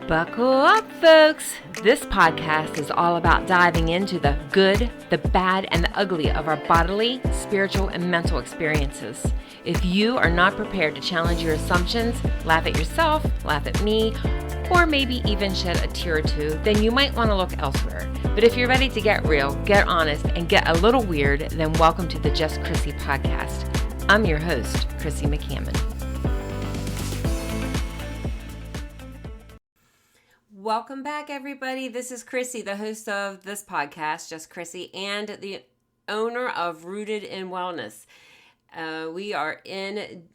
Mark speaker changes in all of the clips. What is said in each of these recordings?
Speaker 1: Buckle up, folks. This podcast is all about diving into the good, the bad, and the ugly of our bodily, spiritual, and mental experiences. If you are not prepared to challenge your assumptions, laugh at yourself, laugh at me, or maybe even shed a tear or two, then you might want to look elsewhere. But if you're ready to get real, get honest, and get a little weird, then welcome to the Just Chrissy podcast. I'm your host, Chrissy McCammon. Welcome back, everybody. This is Chrissy, the host of this podcast, Just Chrissy, and the owner of Rooted in Wellness. We are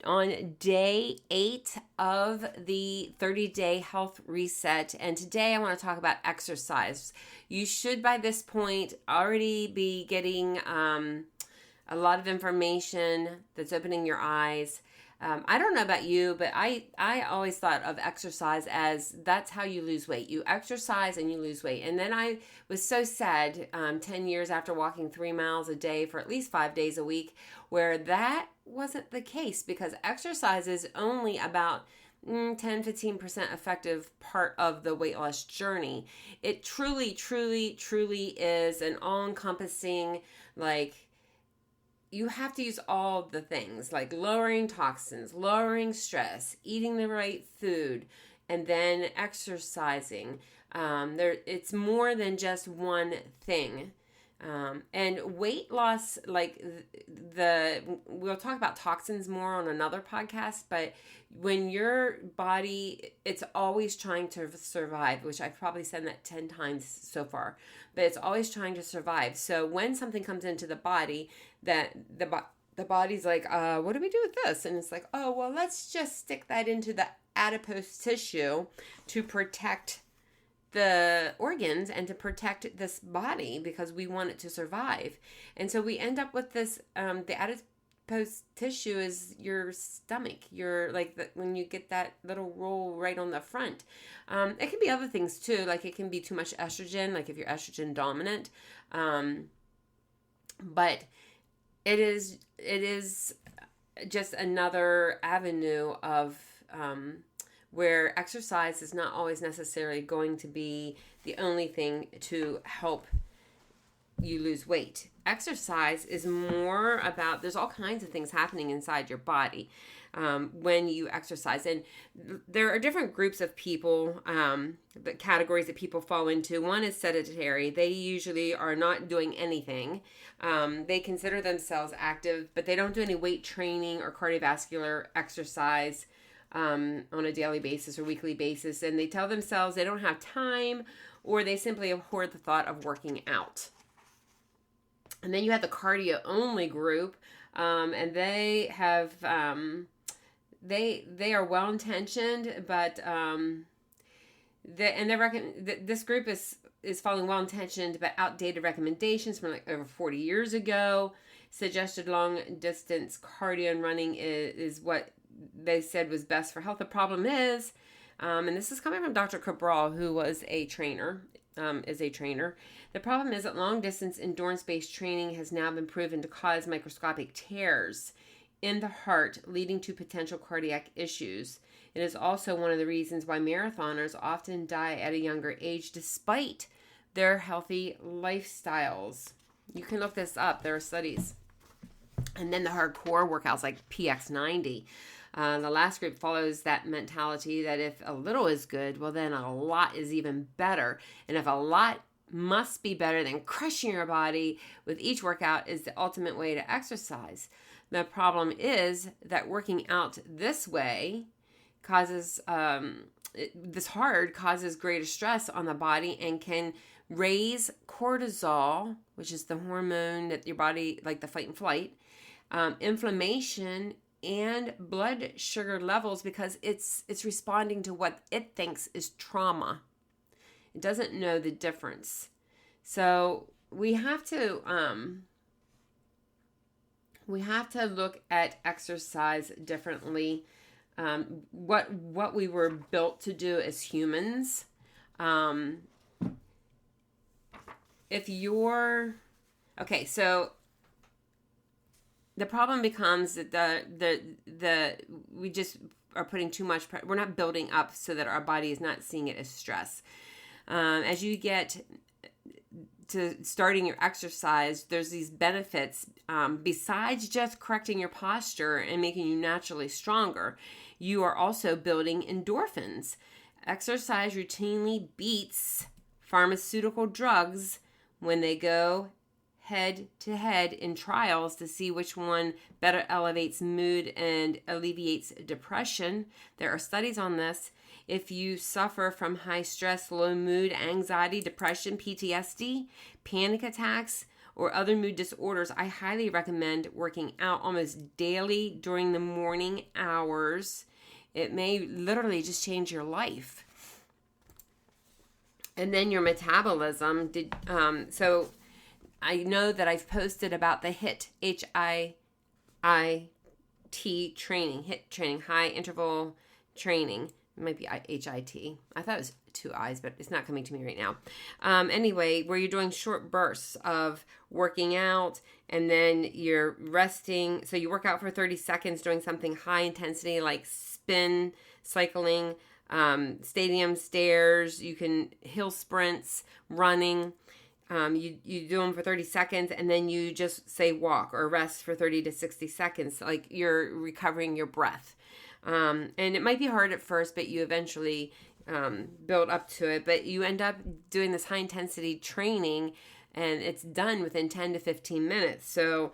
Speaker 1: on day 8 of the 30-day health reset, and today I want to talk about exercise. You should, by this point, already be getting a lot of information that's opening your eyes. I don't know about you, but I always thought of exercise as that's how you lose weight. You exercise and you lose weight. And then I was so sad 10 years after walking 3 miles a day for at least 5 days a week, where that wasn't the case, because exercise is only about 10-15% effective part of the weight loss journey. It truly is an all-encompassing, you have to use all the things, like lowering toxins, lowering stress, eating the right food, and then exercising. It's more than just one thing. And weight loss, we'll talk about toxins more on another podcast, but when your body, it's always trying to survive, which I've probably said that 10 times so far, but it's always trying to survive. So when something comes into the body, that the body's like, what do we do with this? And it's like, oh, well, let's just stick that into the adipose tissue to protect the organs and to protect this body, because we want it to survive. And so we end up with this, the adipose tissue is your stomach, when you get that little roll right on the front. It can be other things too, like it can be too much estrogen, like if you're estrogen dominant. But it is just another avenue of where exercise is not always necessarily going to be the only thing to help you lose weight. Exercise is more about, there's all kinds of things happening inside your body when you exercise. And there are different groups of people, the categories that people fall into. One is sedentary. They usually are not doing anything. They consider themselves active, but they don't do any weight training or cardiovascular exercise on a daily basis or weekly basis, and they tell themselves they don't have time, or they simply abhor the thought of working out. And then you have the cardio only group, and they have they are well intentioned, but this group is following well intentioned but outdated recommendations from over 40 years ago. Suggested long distance cardio and running is what they said was best for health. The problem is, and this is coming from Dr. Cabral, who was a trainer, the problem is that long distance endurance-based training has now been proven to cause microscopic tears in the heart, leading to potential cardiac issues. It is also one of the reasons why marathoners often die at a younger age despite their healthy lifestyles. You can look this up. There are studies. And then the hardcore workouts like PX90. The last group follows that mentality that if a little is good, well, then a lot is even better. And if a lot must be better, than crushing your body with each workout is the ultimate way to exercise. The problem is that working out this way causes greater stress on the body and can raise cortisol, which is the hormone that your body, like the fight and flight, inflammation, and blood sugar levels, because it's responding to what it thinks is trauma. It doesn't know the difference. So we have to look at exercise differently. What we were built to do as humans. So the problem becomes that are putting too much pressure. We're not building up so that our body is not seeing it as stress. As you get to starting your exercise, there's these benefits besides just correcting your posture and making you naturally stronger. You are also building endorphins. Exercise routinely beats pharmaceutical drugs when they go head to head in trials to see which one better elevates mood and alleviates depression. There are studies on this. If you suffer from high stress, low mood, anxiety, depression, PTSD, panic attacks, or other mood disorders, I highly recommend working out almost daily during the morning hours. It may literally just change your life. And then your metabolism. So I know that I've posted about the HIIT, HIIT training, HIIT training, high interval training. It might be HIT. I thought it was 2 I's, but it's not coming to me right now. Anyway, where you're doing short bursts of working out and then you're resting. So you work out for 30 seconds doing something high intensity like spin, cycling, stadium stairs. You can hill sprints, running. You do them for 30 seconds and then you just say walk or rest for 30 to 60 seconds. Like you're recovering your breath. And it might be hard at first, but you eventually build up to it. But you end up doing this high intensity training and it's done within 10 to 15 minutes. So,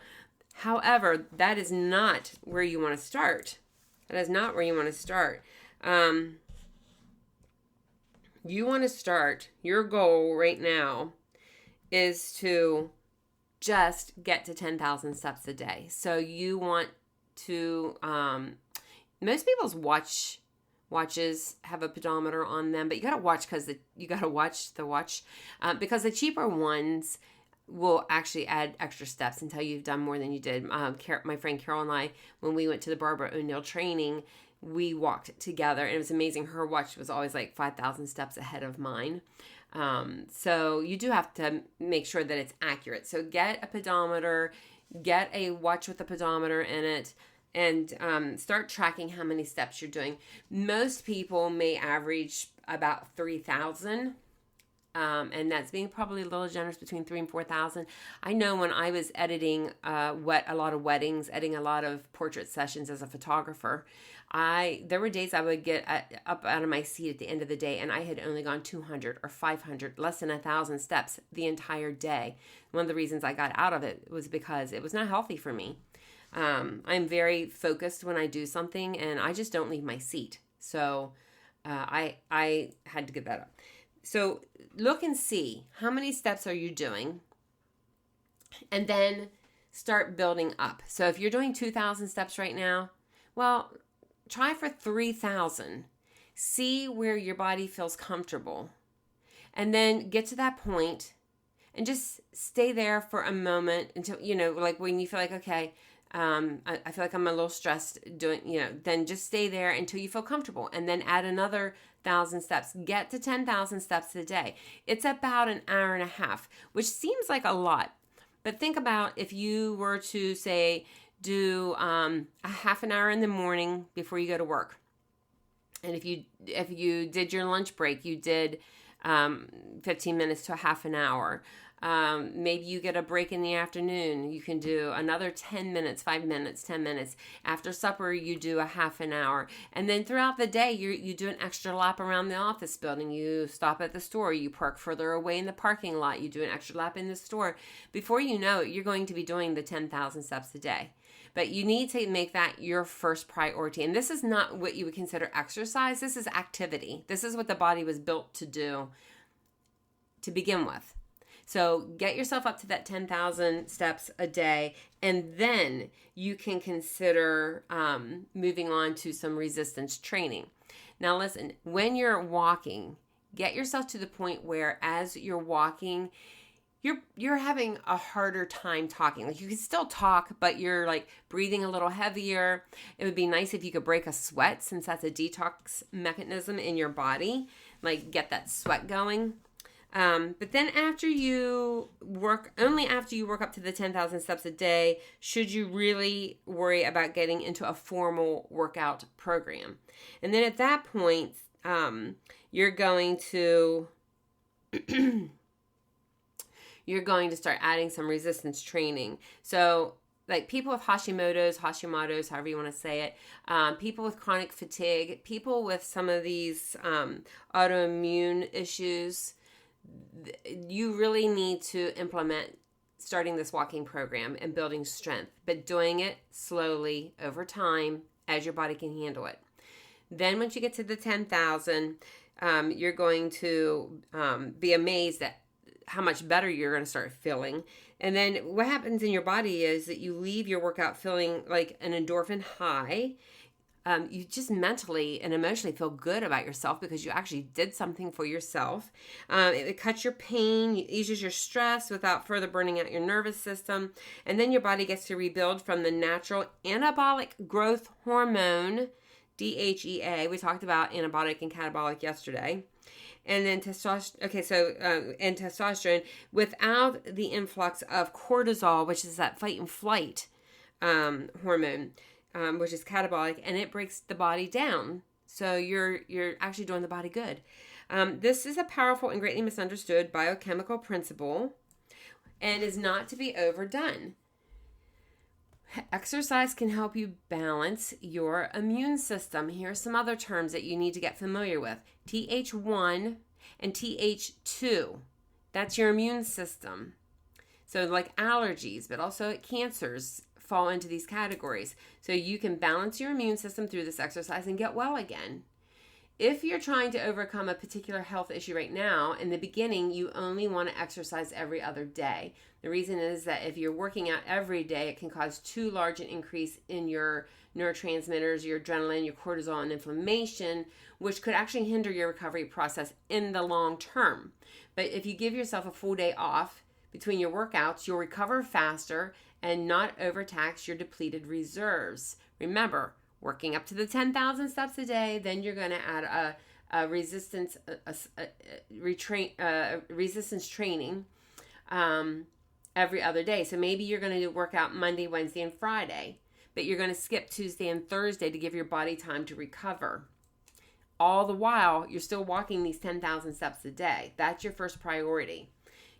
Speaker 1: however, that is not where you want to start. That is not where you want to start. You want to start, your goal right now is to just get to 10,000 steps a day. So you want to, most people's watches have a pedometer on them, but you got to watch because because the cheaper ones will actually add extra steps until you've done more than you did. My friend Carol and I, when we went to the Barbara O'Neill training, we walked together and it was amazing. Her watch was always like 5,000 steps ahead of mine. So you do have to make sure that it's accurate. So get a pedometer, get a watch with a pedometer in it, and start tracking how many steps you're doing. Most people may average about 3,000. And that's being probably a little generous, between 3,000 and 4,000. I know when I was editing a lot of weddings, editing a lot of portrait sessions as a photographer, there were days I would get up out of my seat at the end of the day and I had only gone 200 or 500, less than 1,000 steps the entire day. One of the reasons I got out of it was because it was not healthy for me. I'm very focused when I do something and I just don't leave my seat. So I had to give that up. So look and see how many steps are you doing and then start building up. So if you're doing 2,000 steps right now, well, try for 3,000. See where your body feels comfortable and then get to that point and just stay there for a moment until, like when you feel like, okay, I feel like I'm a little stressed doing, then just stay there until you feel comfortable and then add another 1,000 steps. Get to 10,000 steps a day. It's about an hour and a half, which seems like a lot. But think about if you were to say, do a half an hour in the morning before you go to work. And if you did your lunch break, you did 15 minutes to a half an hour. Maybe you get a break in the afternoon. You can do another 10 minutes, 5 minutes, 10 minutes. After supper, you do a half an hour. And then throughout the day, you do an extra lap around the office building. You stop at the store. You park further away in the parking lot. You do an extra lap in the store. Before you know it, you're going to be doing the 10,000 steps a day. But you need to make that your first priority. And this is not what you would consider exercise. This is activity. This is what the body was built to do to begin with. So get yourself up to that 10,000 steps a day, and then you can consider moving on to some resistance training. Now listen, when you're walking, get yourself to the point where as you're walking, you're having a harder time talking. Like you can still talk, but you're like breathing a little heavier. It would be nice if you could break a sweat, since that's a detox mechanism in your body. Like get that sweat going. But then only after you work up to the 10,000 steps a day, should you really worry about getting into a formal workout program. And then at that point, you're going to start adding some resistance training. So like people with Hashimoto's, however you want to say it, people with chronic fatigue, people with some of these autoimmune issues, you really need to implement starting this walking program and building strength, but doing it slowly over time as your body can handle it. Then once you get to the 10,000, you're going to be amazed at how much better you're going to start feeling. And then what happens in your body is that you leave your workout feeling like an endorphin high. You just mentally and emotionally feel good about yourself because you actually did something for yourself. It cuts your pain, eases your stress without further burning out your nervous system. And then your body gets to rebuild from the natural anabolic growth hormone, DHEA. We talked about anabolic and catabolic yesterday. And then testosterone, and testosterone without the influx of cortisol, which is that fight and flight hormone, which is catabolic, and it breaks the body down. So you're actually doing the body good. This is a powerful and greatly misunderstood biochemical principle and is not to be overdone. Exercise can help you balance your immune system. Here are some other terms that you need to get familiar with. TH1 and TH2. That's your immune system. So like allergies, but also cancers fall into these categories. So you can balance your immune system through this exercise and get well again. If you're trying to overcome a particular health issue right now, in the beginning, you only want to exercise every other day. The reason is that if you're working out every day, it can cause too large an increase in your neurotransmitters, your adrenaline, your cortisol, and inflammation, which could actually hinder your recovery process in the long term. But if you give yourself a full day off between your workouts, you'll recover faster and not overtax your depleted reserves. Remember, working up to the 10,000 steps a day, then you're going to add a resistance training every other day. So maybe you're going to work out Monday, Wednesday, and Friday, but you're going to skip Tuesday and Thursday to give your body time to recover. All the while, you're still walking these 10,000 steps a day. That's your first priority.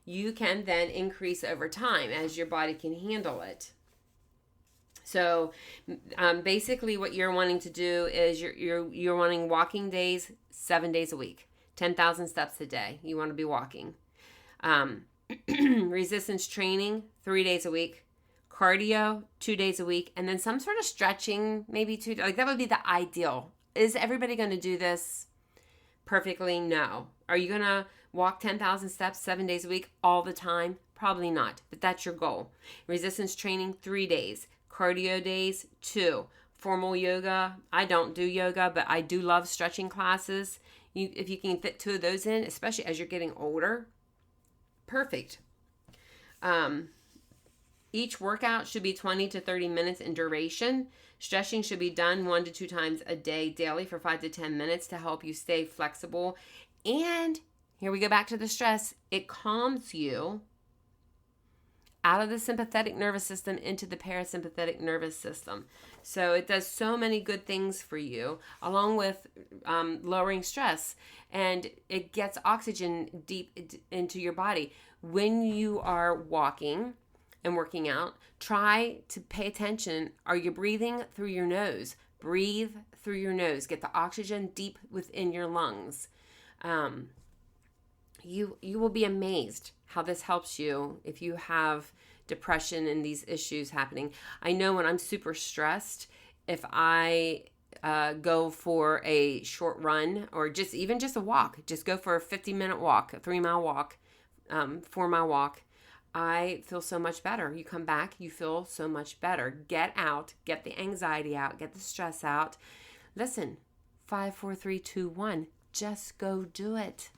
Speaker 1: You can then increase over time as your body can handle it. So basically what you're wanting to do is you're wanting walking days 7 days a week, 10,000 steps a day. You want to be walking. Resistance training 3 days a week, cardio 2 days a week, and then some sort of stretching, maybe 2. Like that would be the ideal. Is everybody going to do this perfectly? No. Are you going to walk 10,000 steps 7 days a week all the time? Probably not, but that's your goal. Resistance training 3 days. Cardio days, 2. Formal yoga. I don't do yoga, but I do love stretching classes. If you can fit 2 of those in, especially as you're getting older, perfect. Each workout should be 20 to 30 minutes in duration. Stretching should be done 1 to 2 times a day daily for 5 to 10 minutes to help you stay flexible. And here we go back to the stress. It calms you out of the sympathetic nervous system into the parasympathetic nervous system. So it does so many good things for you, along with lowering stress, and it gets oxygen deep into your body. When you are walking and working out, try to pay attention. Are you breathing through your nose? Breathe through your nose. Get the oxygen deep within your lungs. You will be amazed how this helps you if you have depression and these issues happening. I know when I'm super stressed, if I go for a short run or just a walk, just go for a 50-minute walk, a 3-mile walk, 4-mile walk, I feel so much better. You come back, you feel so much better. Get out, get the anxiety out, get the stress out. Listen, 5, 4, 3, 2, 1, just go do it.